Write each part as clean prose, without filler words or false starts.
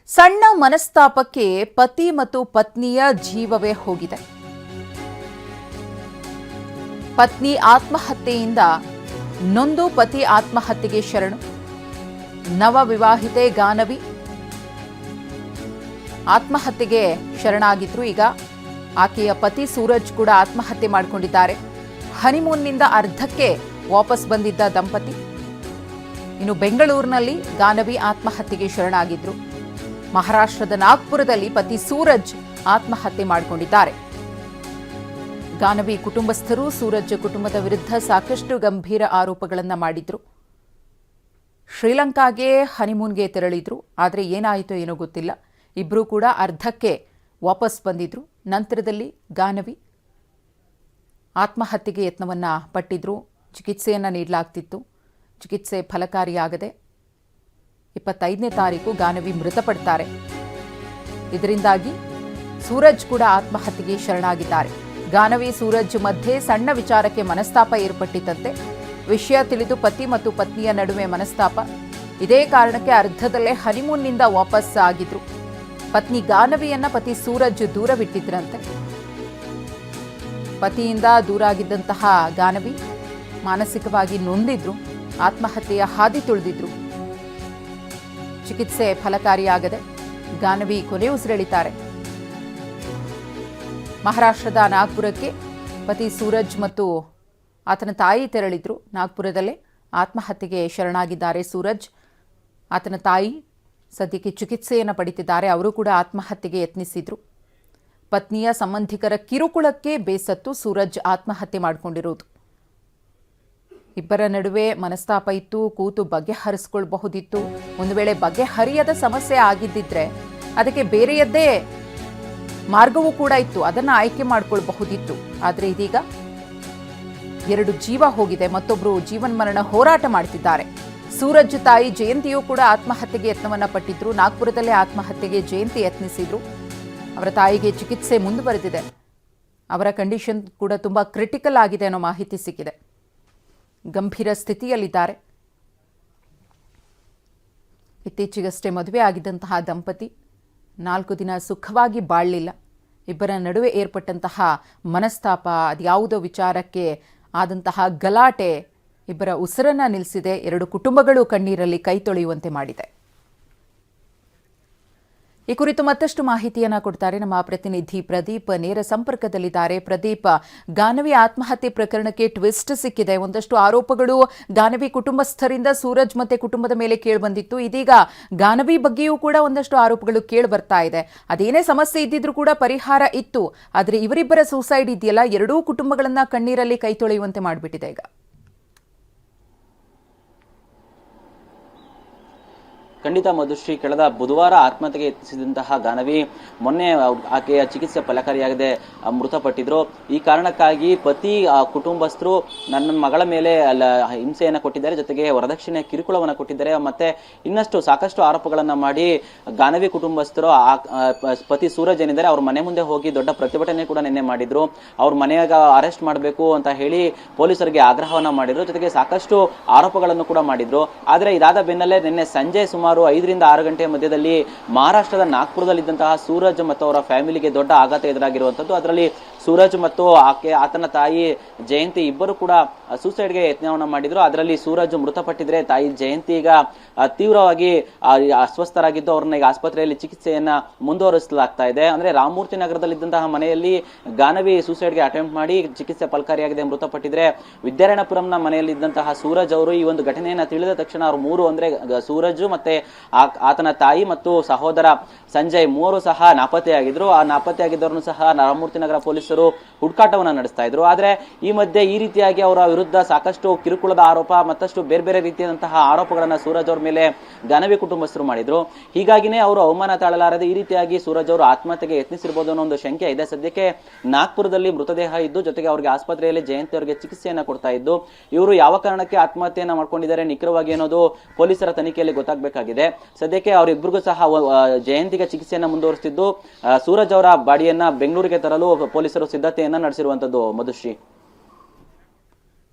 ಸಣ್ಣ ಮನಸ್ತಾಪಕ್ಕೆ ಪತಿ ಮತ್ತು ಪತ್ನಿಯ ಜೀವವೇ ಹೋಗಿದೆ. ಪತ್ನಿ ಆತ್ಮಹತ್ಯೆಯಿಂದ ನೊಂದು ಪತಿ ಆತ್ಮಹತ್ಯೆಗೆ ಶರಣು. ನವ ವಿವಾಹಿತೆ ಗಾನವಿ ಆತ್ಮಹತ್ಯೆಗೆ ಶರಣಾಗಿದ್ರು. ಈಗ ಆಕೆಯ ಪತಿ ಸೂರಜ್ ಕೂಡ ಆತ್ಮಹತ್ಯೆ ಮಾಡಿಕೊಂಡಿದ್ದಾರೆ. ಹನಿಮೂನ್ನಿಂದ ಅರ್ಧಕ್ಕೆ ವಾಪಸ್ ಬಂದಿದ್ದ ದಂಪತಿ ಇನ್ನು ಬೆಂಗಳೂರಿನಲ್ಲಿ ಗಾನವಿ ಆತ್ಮಹತ್ಯೆಗೆ ಶರಣಾಗಿದ್ರು. ಮಹಾರಾಷ್ಟ್ರದ ನಾಗ್ಪುರದಲ್ಲಿ ಪತಿ ಸೂರಜ್ ಆತ್ಮಹತ್ಯೆ ಮಾಡಿಕೊಂಡಿದ್ದಾರೆ. ಗಾನವಿ ಕುಟುಂಬಸ್ಥರು ಸೂರಜ್ ಕುಟುಂಬದ ವಿರುದ್ಧ ಸಾಕಷ್ಟು ಗಂಭೀರ ಆರೋಪಗಳನ್ನು ಮಾಡಿದ್ರು. ಶ್ರೀಲಂಕಾಗೆ ಹನಿಮೂನ್ಗೆ ತೆರಳಿದ್ರು. ಆದರೆ ಏನಾಯಿತೋ ಏನೋ ಗೊತ್ತಿಲ್ಲ. ಇಬ್ಬರೂ ಕೂಡ ಅರ್ಧಕ್ಕೆ ವಾಪಸ್ ಬಂದಿದ್ರು. ನಂತರದಲ್ಲಿ ಗಾನವಿ ಆತ್ಮಹತ್ಯೆಗೆ ಯತ್ನವನ್ನು ಪಟ್ಟಿದ್ರು. ಚಿಕಿತ್ಸೆಯನ್ನು ನೀಡಲಾಗ್ತಿತ್ತು. ಚಿಕಿತ್ಸೆ ಫಲಕಾರಿಯಾಗದೆ 25ನೇ ತಾರೀಕು ಗಾನವಿ ಮೃತಪಡ್ತಾರೆ. ಇದರಿಂದಾಗಿ ಸೂರಜ್ ಕೂಡ ಆತ್ಮಹತ್ಯೆಗೆ ಶರಣಾಗಿದ್ದಾರೆ. ಗಾನವಿ ಸೂರಜ್ ಮಧ್ಯೆ ಸಣ್ಣ ವಿಚಾರಕ್ಕೆ ಮನಸ್ತಾಪ ಏರ್ಪಟ್ಟಿತ್ತಂತೆ. ವಿಷಯ ತಿಳಿದು ಪತಿ ಮತ್ತು ಪತ್ನಿಯ ನಡುವೆ ಮನಸ್ತಾಪ. ಇದೇ ಕಾರಣಕ್ಕೆ ಅರ್ಧದಲ್ಲೇ ಹನಿಮೂನ್ನಿಂದ ವಾಪಸ್ ಆಗಿದ್ರು. ಪತ್ನಿ ಗಾನವಿಯನ್ನ ಪತಿ ಸೂರಜ್ ದೂರವಿಟ್ಟಿದ್ರಂತೆ. ಪತಿಯಿಂದ ದೂರ ಆಗಿದ್ದಂತಹ ಗಾನವಿ ಮಾನಸಿಕವಾಗಿ ನೊಂದಿದ್ರು. ಆತ್ಮಹತ್ಯೆಯ ಹಾದಿ ತುಳಿದಿದ್ರು. ಚಿಕಿತ್ಸೆ ಫಲಕಾರಿಯಾಗದೆ ಗಾನವಿ ಕೊನೆಯುಸಿರೆಳಿತಾರೆ. ಮಹಾರಾಷ್ಟ್ರದ ನಾಗ್ಪುರಕ್ಕೆ ಪತಿ ಸೂರಜ್ ಮತ್ತು ಆತನ ತಾಯಿ ತೆರಳಿದ್ರು. ನಾಗ್ಪುರದಲ್ಲೇ ಆತ್ಮಹತ್ಯೆಗೆ ಶರಣಾಗಿದ್ದಾರೆ ಸೂರಜ್. ಆತನ ತಾಯಿ ಸದ್ಯಕ್ಕೆ ಚಿಕಿತ್ಸೆಯನ್ನು ಪಡೆದಿದ್ದಾರೆ. ಅವರು ಕೂಡ ಆತ್ಮಹತ್ಯೆಗೆ ಯತ್ನಿಸಿದ್ರು. ಪತ್ನಿಯ ಸಂಬಂಧಿಕರ ಕಿರುಕುಳಕ್ಕೆ ಬೇಸತ್ತು ಸೂರಜ್ ಆತ್ಮಹತ್ಯೆ ಮಾಡಿಕೊಂಡಿರೋದು. ಇಬ್ಬರ ನಡುವೆ ಮನಸ್ತಾಪ ಇತ್ತು. ಕೂತು ಬಗೆಹರಿಸ್ಕೊಳ್ಬಹುದಿತ್ತು. ಒಂದು ವೇಳೆ ಬಗೆಹರಿಯದ ಸಮಸ್ಯೆ ಆಗಿದ್ದಿದ್ರೆ ಅದಕ್ಕೆ ಬೇರೆಯದ್ದೇ ಮಾರ್ಗವೂ ಕೂಡ ಇತ್ತು. ಅದನ್ನು ಆಯ್ಕೆ ಮಾಡಿಕೊಳ್ಬಹುದಿತ್ತು. ಆದರೆ ಇದೀಗ 2 ಜೀವ ಹೋಗಿದೆ. ಮತ್ತೊಬ್ಬರು ಜೀವನ್ಮರಣ ಹೋರಾಟ ಮಾಡ್ತಿದ್ದಾರೆ. ಸೂರಜ್ ತಾಯಿ ಜಯಂತಿಯೂ ಕೂಡ ಆತ್ಮಹತ್ಯೆಗೆ ಯತ್ನವನ್ನ ಪಟ್ಟಿದ್ರು. ನಾಗ್ಪುರದಲ್ಲೇ ಆತ್ಮಹತ್ಯೆಗೆ ಜಯಂತಿ ಯತ್ನಿಸಿದ್ರು. ಅವರ ತಾಯಿಗೆ ಚಿಕಿತ್ಸೆ ಮುಂದುವರೆದಿದೆ. ಅವರ ಕಂಡೀಷನ್ ಕೂಡ ತುಂಬಾ ಕ್ರಿಟಿಕಲ್ ಆಗಿದೆ ಅನ್ನೋ ಮಾಹಿತಿ ಸಿಕ್ಕಿದೆ. ಗಂಭೀರ ಸ್ಥಿತಿಯಲ್ಲಿದ್ದಾರೆ. ಇತ್ತೀಚೆಗಷ್ಟೇ ಮದುವೆ ಆಗಿದ್ದಂತಹ ದಂಪತಿ 4 ದಿನ ಸುಖವಾಗಿ ಬಾಳಲಿಲ್ಲ. ಇಬ್ಬರ ನಡುವೆ ಏರ್ಪಟ್ಟಂತಹ ಮನಸ್ತಾಪ, ಅದ್ಯಾವುದೋ ವಿಚಾರಕ್ಕೆ ಆದಂತಹ ಗಲಾಟೆ ಇಬ್ಬರ ಉಸಿರನ್ನ ನಿಲ್ಲಿಸಿದೆ. 2 ಕುಟುಂಬಗಳು ಕಣ್ಣೀರಲ್ಲಿ ಕೈ ತೊಳೆಯುವಂತೆ ಮಾಡಿದೆ. ಈ ಕುರಿತು ಮತ್ತಷ್ಟು ಮಾಹಿತಿಯನ್ನ ಕೊಡ್ತಾರೆ ನಮ್ಮ ಪ್ರತಿನಿಧಿ ಪ್ರದೀಪ್. ನೇರ ಸಂಪರ್ಕದಲ್ಲಿದ್ದಾರೆ. ಪ್ರದೀಪ್, ಗಾನವಿ ಆತ್ಮಹತ್ಯೆ ಪ್ರಕರಣಕ್ಕೆ ಟ್ವಿಸ್ಟ್ ಸಿಕ್ಕಿದೆ. ಒಂದಷ್ಟು ಆರೋಪಗಳು ಗಾನವಿ ಕುಟುಂಬಸ್ಥರಿಂದ ಸೂರಜ್ ಮತ್ತೆ ಕುಟುಂಬದ ಮೇಲೆ ಕೇಳಿಬಂದಿತ್ತು. ಇದೀಗ ಗಾನವಿ ಬಗ್ಗೆಯೂ ಕೂಡ ಒಂದಷ್ಟು ಆರೋಪಗಳು ಕೇಳಿ ಬರ್ತಾ ಇದೆ. ಅದೇನೇ ಸಮಸ್ಯೆ ಇದ್ದಿದ್ರೂ ಕೂಡ ಪರಿಹಾರ ಇತ್ತು. ಆದರೆ ಇವರಿಬ್ಬರ ಸೂಸೈಡ್ ಇದೆಯಲ್ಲ, 2 ಕುಟುಂಬಗಳನ್ನ ಕಣ್ಣೀರಲ್ಲಿ ಕೈ ತೊಳೆಯುವಂತೆ ಮಾಡಿಬಿಟ್ಟಿದೆ ಈಗ. ಖಂಡಿತ ಮಧುಶ್ರೀ, ಕಳೆದ ಬುಧವಾರ ಆತ್ಮಹತ್ಯೆಗೆ ಯತ್ನಿಸಿದಂತಹ ಗಾನವಿ ಮೊನ್ನೆ ಆಕೆಯ ಚಿಕಿತ್ಸೆ ಫಲಕಾರಿಯಾಗದೆ ಮೃತಪಟ್ಟಿದ್ರು. ಈ ಕಾರಣಕ್ಕಾಗಿ ಪತಿ ಕುಟುಂಬಸ್ಥರು ನನ್ನ ಮಗಳ ಮೇಲೆ ಹಿಂಸೆಯನ್ನು ಕೊಟ್ಟಿದ್ದಾರೆ, ಜೊತೆಗೆ ವರದಕ್ಷಿಣೆ ಕಿರುಕುಳವನ್ನು ಕೊಟ್ಟಿದ್ದಾರೆ, ಮತ್ತೆ ಇನ್ನಷ್ಟು ಸಾಕಷ್ಟು ಆರೋಪಗಳನ್ನ ಮಾಡಿ ಗಾನವಿ ಕುಟುಂಬಸ್ಥರು ಪತಿ ಸೂರಜ್ ಏನಿದ್ದಾರೆ ಅವ್ರ ಮನೆ ಮುಂದೆ ಹೋಗಿ ದೊಡ್ಡ ಪ್ರತಿಭಟನೆ ಕೂಡ ನಿನ್ನೆ ಮಾಡಿದ್ರು. ಅವ್ರ ಮನೆಯಾಗ ಅರೆಸ್ಟ್ ಮಾಡಬೇಕು ಅಂತ ಹೇಳಿ ಪೊಲೀಸರಿಗೆ ಆಗ್ರಹವನ್ನ ಮಾಡಿದ್ರು. ಜೊತೆಗೆ ಸಾಕಷ್ಟು ಆರೋಪಗಳನ್ನು ಕೂಡ ಮಾಡಿದ್ರು. ಆದ್ರೆ ಇದಾದ ಬೆನ್ನಲ್ಲೇ ನಿನ್ನೆ ಸಂಜೆ ಸುಮಾರು 5 ರಿಂದ 6 ಗಂಟೆಯ ಮಧ್ಯದಲ್ಲಿ ಮಹಾರಾಷ್ಟ್ರದ ನಾಗ್ಪುರದಲ್ಲಿದ್ದಂತಹ ಸೂರಜ್ ಮತ್ತು ಅವರ ಫ್ಯಾಮಿಲಿಗೆ ದೊಡ್ಡ ಆಘಾತ ಎದುರಾಗಿರುವಂತದ್ದು. ಅದರಲ್ಲಿ ಸೂರಜ್ ಮತ್ತು ಆತನ ತಾಯಿ ಜಯಂತಿ ಇಬ್ಬರು ಕೂಡ ಸೂಸೈಡ್ಗೆ ಯತ್ನವನ್ನ ಮಾಡಿದ್ರು. ಅದರಲ್ಲಿ ಸೂರಜ್ ಮೃತಪಟ್ಟಿದ್ರೆ ತಾಯಿ ಜಯಂತಿ ಈಗ ತೀವ್ರವಾಗಿ ಅಸ್ವಸ್ಥರಾಗಿದ್ದು ಅವ್ರನ್ನ ಈಗ ಆಸ್ಪತ್ರೆಯಲ್ಲಿ ಚಿಕಿತ್ಸೆಯನ್ನ ಮುಂದುವರಿಸಲಾಗ್ತಾ ಇದೆ. ಅಂದ್ರೆ ರಾಮಮೂರ್ತಿ ನಗರದಲ್ಲಿದ್ದಂತಹ ಮನೆಯಲ್ಲಿ ಗಾನವಿ ಸೂಸೈಡ್ಗೆ ಅಟೆಂಪ್ಟ್ ಮಾಡಿ ಚಿಕಿತ್ಸೆ ಫಲಕಾರಿಯಾಗಿದೆ ಮೃತಪಟ್ಟಿದ್ರೆ, ವಿದ್ಯಾರಣ್ಯಪುರಂನ ಮನೆಯಲ್ಲಿದ್ದಂತಹ ಸೂರಜ್ ಅವರು ಈ ಒಂದು ಘಟನೆಯನ್ನ ತಿಳಿದ ತಕ್ಷಣ ಅವ್ರು 3 ಅಂದ್ರೆ ಸೂರಜ್ ಮತ್ತೆ ಆತನ ತಾಯಿ ಮತ್ತು ಸಹೋದರ ಸಂಜಯ್ 3 ಸಹ ನಾಪತ್ತೆಯಾಗಿದ್ರು. ಆ ನಾಪತ್ತೆಯಾಗಿದ್ದವರನ್ನು ಸಹ ರಾಮಮೂರ್ತಿ ನಗರ ಪೊಲೀಸರು ಹುಡುಕಾಟವನ್ನ ನಡೆಸ್ತಾ ಇದ್ರು. ಆದ್ರೆ ಈ ಮಧ್ಯೆ ಈ ರೀತಿಯಾಗಿ ಅವರ ವಿರುದ್ಧ ಸಾಕಷ್ಟು ಕಿರುಕುಳದ ಆರೋಪ, ಮತ್ತಷ್ಟು ಬೇರೆ ಬೇರೆ ರೀತಿಯಾದಂತಹ ಆರೋಪಗಳನ್ನ ಸೂರಜ್ ಅವ್ರ ಮೇಲೆ ಗಾನವಿ ಕುಟುಂಬಸ್ಥರು ಮಾಡಿದ್ರು. ಹೀಗಾಗಿನೇ ಅವರು ಅವಮಾನ ತಾಳಲಾರದೆ ಈ ರೀತಿಯಾಗಿ ಸೂರಜ್ ಅವರು ಆತ್ಮಹತ್ಯೆಗೆ ಯತ್ನಿಸಿರಬಹುದು ಅನ್ನೋ ಒಂದು ಶಂಕೆ ಇದೆ. ಸದ್ಯಕ್ಕೆ ನಾಗ್ಪುರದಲ್ಲಿ ಮೃತದೇಹ ಇದ್ದು, ಜೊತೆಗೆ ಅವರಿಗೆ ಆಸ್ಪತ್ರೆಯಲ್ಲಿ ಜಯಂತಿ ಅವರಿಗೆ ಚಿಕಿತ್ಸೆಯನ್ನ ಕೊಡ್ತಾ ಇದ್ದು, ಇವರು ಯಾವ ಕಾರಣಕ್ಕೆ ಆತ್ಮಹತ್ಯೆಯನ್ನ ಮಾಡ್ಕೊಂಡಿದ್ದಾರೆ ನಿಖರವಾಗಿ ಅನ್ನೋದು ಪೊಲೀಸರ ತನಿಖೆಯಲ್ಲಿ ಗೊತ್ತಾಗಬೇಕಾಗಿದೆ. ಸದ್ಯಕ್ಕೆ ಅವರಿಬ್ಬರಿಗೂ ಸಹ ಜಯಂತಿಗೆ ಚಿಕಿತ್ಸೆಯನ್ನ ಮುಂದುವರಿಸುತ್ತಿದ್ದು, ಸೂರಜ್ ಅವರ ಬಾಡಿಯನ್ನ ಬೆಂಗಳೂರಿಗೆ ತರಲು ಪೊಲೀಸರು ಸಿದ್ಧತೆಯನ್ನ ನಡೆಸಿರುವಂತದ್ದು. ಮಧುಶ್ರೀ,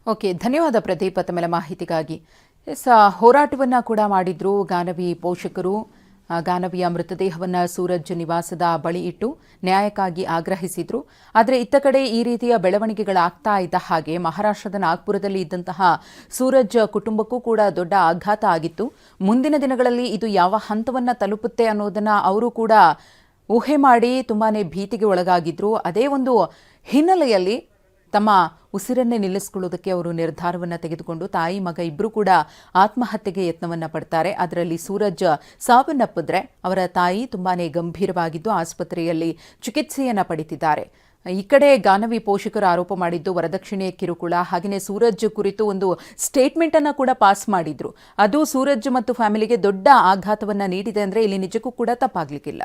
ಓಕೆ, ಧನ್ಯವಾದ ಪ್ರದೀಪ್ ತಮ್ಮ ಮಾಹಿತಿಗಾಗಿ. ಹೋರಾಟವನ್ನ ಕೂಡ ಮಾಡಿದ್ರು ಗಾನವಿ ಪೋಷಕರು. ಗಾನವಿಯ ಮೃತದೇಹವನ್ನು ಸೂರಜ್ ನಿವಾಸದ ಬಳಿ ಇಟ್ಟು ನ್ಯಾಯಕ್ಕಾಗಿ ಆಗ್ರಹಿಸಿದ್ರು. ಆದರೆ ಇತ್ತ ಕಡೆ ಈ ರೀತಿಯ ಬೆಳವಣಿಗೆಗಳಾಗ್ತಾ ಇದ್ದ ಹಾಗೆ ಮಹಾರಾಷ್ಟ್ರದ ನಾಗ್ಪುರದಲ್ಲಿ ಇದ್ದಂತಹ ಸೂರಜ್ ಕುಟುಂಬಕ್ಕೂ ಕೂಡ ದೊಡ್ಡ ಆಘಾತ ಆಗಿತ್ತು. ಮುಂದಿನ ದಿನಗಳಲ್ಲಿ ಇದು ಯಾವ ಹಂತವನ್ನು ತಲುಪುತ್ತೆ ಅನ್ನೋದನ್ನ ಅವರು ಕೂಡ ಊಹೆ ಮಾಡಿ ತುಂಬಾನೇ ಭೀತಿಗೆ ಒಳಗಾಗಿದ್ರು. ಅದೇ ಒಂದು ಹಿನ್ನೆಲೆಯಲ್ಲಿ ತಮ್ಮ ಉಸಿರನ್ನೇ ನಿಲ್ಲಿಸಿಕೊಳ್ಳೋದಕ್ಕೆ ಅವರು ನಿರ್ಧಾರವನ್ನು ತೆಗೆದುಕೊಂಡು ತಾಯಿ ಮಗ ಇಬ್ಬರೂ ಕೂಡ ಆತ್ಮಹತ್ಯೆಗೆ ಯತ್ನವನ್ನು ಪಡ್ತಾರೆ. ಅದರಲ್ಲಿ ಸೂರಜ್ ಸಾವನ್ನಪ್ಪಿದ್ರೆ ಅವರ ತಾಯಿ ತುಂಬಾನೇ ಗಂಭೀರವಾಗಿದ್ದು ಆಸ್ಪತ್ರೆಯಲ್ಲಿ ಚಿಕಿತ್ಸೆಯನ್ನು ಪಡಿತಿದ್ದಾರೆ. ಈ ಕಡೆ ಗಾನವಿ ಪೋಷಕರು ಆರೋಪ ಮಾಡಿದ್ದು ವರದಕ್ಷಿಣೆ ಕಿರುಕುಳ, ಹಾಗೆಯೇ ಸೂರಜ್ ಕುರಿತು ಒಂದು ಸ್ಟೇಟ್ಮೆಂಟ್ ಅನ್ನು ಕೂಡ ಪಾಸ್ ಮಾಡಿದ್ರು. ಅದು ಸೂರಜ್ ಮತ್ತು ಫ್ಯಾಮಿಲಿಗೆ ದೊಡ್ಡ ಆಘಾತವನ್ನ ನೀಡಿದೆ ಅಂದ್ರೆ ಇಲ್ಲಿ ನಿಜಕ್ಕೂ ಕೂಡ ತಪ್ಪಾಗ್ಲಿಕ್ಕಿಲ್ಲ.